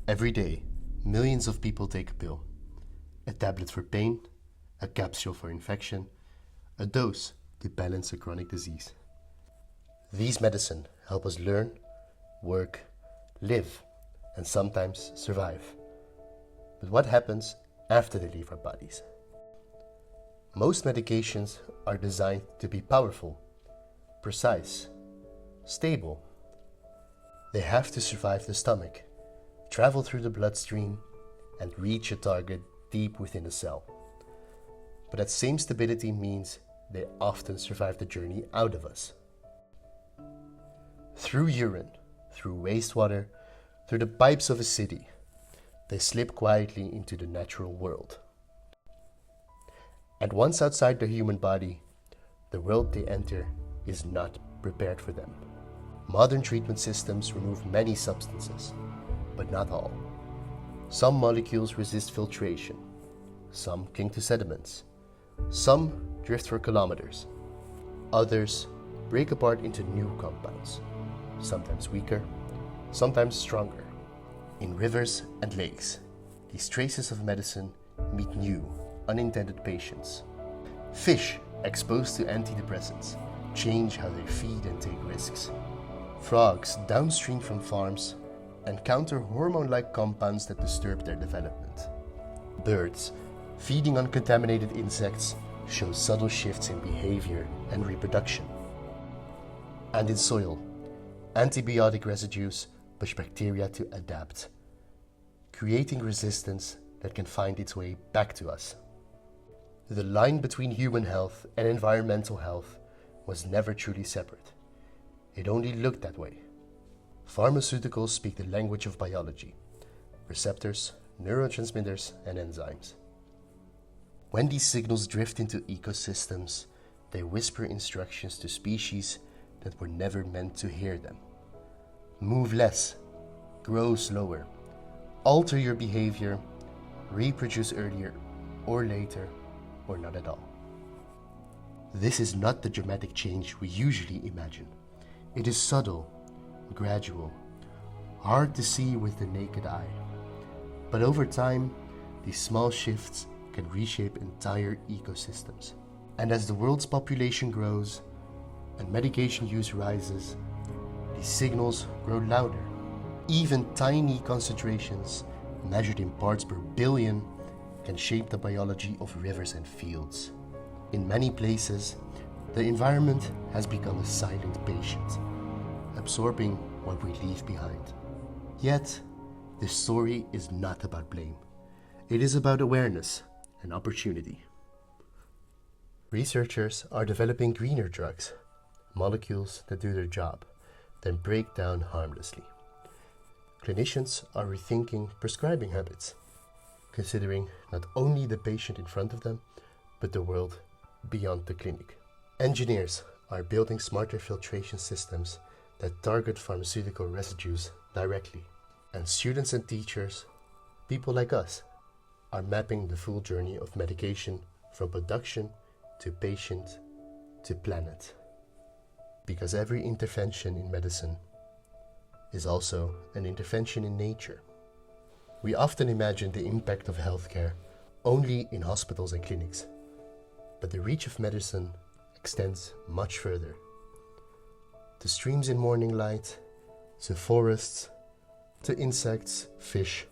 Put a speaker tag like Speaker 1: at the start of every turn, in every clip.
Speaker 1: Every day, millions of people take a pill. A tablet for pain, a capsule for infection, a dose to balance a chronic disease. These medicines help us learn, work, live, and sometimes survive. But what happens after they leave our bodies? Most medications are designed to be powerful, precise, stable. They have to survive the stomach, travel through the bloodstream, and reach a target deep within the cell. But that same stability means they often survive the journey out of us. Through urine, through wastewater, through the pipes of a city, they slip quietly into the natural world. And once outside the human body, the world they enter is not prepared for them. Modern treatment systems remove many substances, but not all. Some molecules resist filtration, some cling to sediments, some drift for kilometers, others break apart into new compounds, sometimes weaker, sometimes stronger. In rivers and lakes, these traces of medicine meet new, unintended patients. Fish exposed to antidepressants change how they feed and take risks. Frogs downstream from farms encounter hormone-like compounds that disturb their development. Birds feeding on contaminated insects show subtle shifts in behavior and reproduction. And in soil, antibiotic residues push bacteria to adapt, creating resistance that can find its way back to us. The line between human health and environmental health was never truly separate. It only looked that way. Pharmaceuticals speak the language of biology, receptors, neurotransmitters, and enzymes. When these signals drift into ecosystems, they whisper instructions to species that were never meant to hear them. Move less, grow slower, alter your behavior, reproduce earlier or later, or not at all. This is not the dramatic change we usually imagine. It is subtle, gradual, hard to see with the naked eye. But over time, these small shifts can reshape entire ecosystems. And as the world's population grows and medication use rises, these signals grow louder. Even tiny concentrations, measured in parts per billion, can shape the biology of rivers and fields. In many places, the environment has become a silent patient, absorbing what we leave behind. Yet, this story is not about blame. It is about awareness and opportunity. Researchers are developing greener drugs, molecules that do their job, then break down harmlessly. Clinicians are rethinking prescribing habits, considering not only the patient in front of them, but the world beyond the clinic. Engineers are building smarter filtration systems that target pharmaceutical residues directly. And students and teachers, people like us, are mapping the full journey of medication from production to patient to planet. Because every intervention in medicine is also an intervention in nature. We often imagine the impact of healthcare only in hospitals and clinics, but the reach of medicine extends much further. To streams in morning light, to forests, to insects, fish,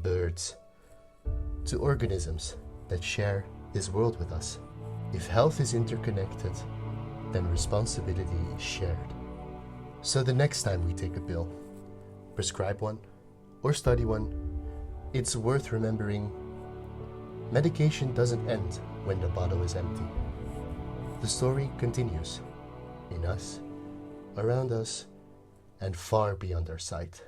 Speaker 1: birds, to organisms that share this world with us. If health is interconnected, then responsibility is shared. So the next time we take a pill, prescribe one, or study one, it's worth remembering medication doesn't end when the bottle is empty. The story continues in us, around us, and far beyond our sight.